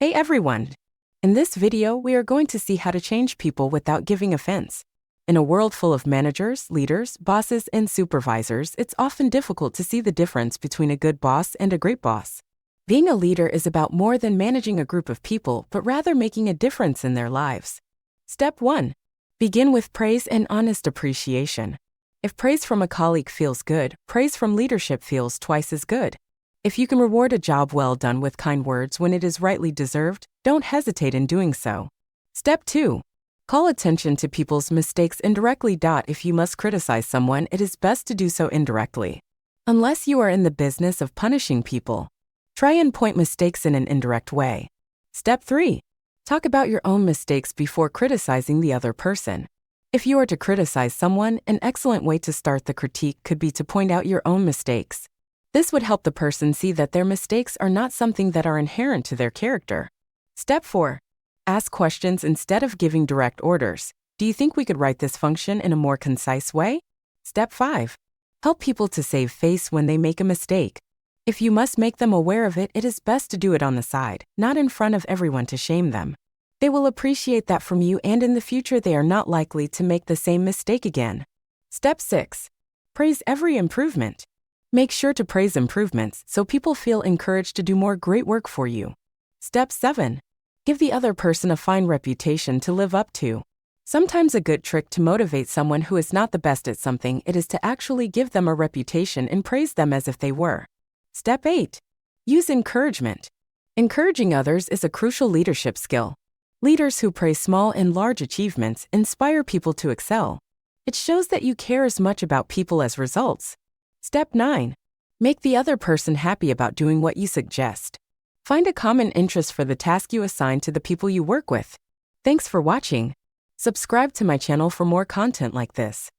Hey everyone! In this video, we are going to see how to change people without giving offense. In a world full of managers, leaders, bosses, and supervisors, it's often difficult to see the difference between a good boss and a great boss. Being a leader is about more than managing a group of people, but rather making a difference in their lives. Step 1. Begin with praise and honest appreciation. If praise from a colleague feels good, praise from leadership feels twice as good. If you can reward a job well done with kind words when it is rightly deserved, don't hesitate in doing so. Step 2. Call attention to people's mistakes indirectly. If you must criticize someone, it is best to do so indirectly. Unless you are in the business of punishing people, try and point mistakes in an indirect way. Step 3. Talk about your own mistakes before criticizing the other person. If you are to criticize someone, an excellent way to start the critique could be to point out your own mistakes. This would help the person see that their mistakes are not something that are inherent to their character. Step 4. Ask questions instead of giving direct orders. Do you think we could write this function in a more concise way? Step 5. Help people to save face when they make a mistake. If you must make them aware of it, it is best to do it on the side, not in front of everyone to shame them. They will appreciate that from you, and in the future they are not likely to make the same mistake again. Step 6. Praise every improvement. Make sure to praise improvements so people feel encouraged to do more great work for you. Step 7. Give the other person a fine reputation to live up to. Sometimes a good trick to motivate someone who is not the best at something is to actually give them a reputation and praise them as if they were. Step 8. Use encouragement. Encouraging others is a crucial leadership skill. Leaders who praise small and large achievements inspire people to excel. It shows that you care as much about people as results. Step 9. Make the other person happy about doing what you suggest. Find a common interest for the task you assign to the people you work with. Thanks for watching. Subscribe to my channel for more content like this.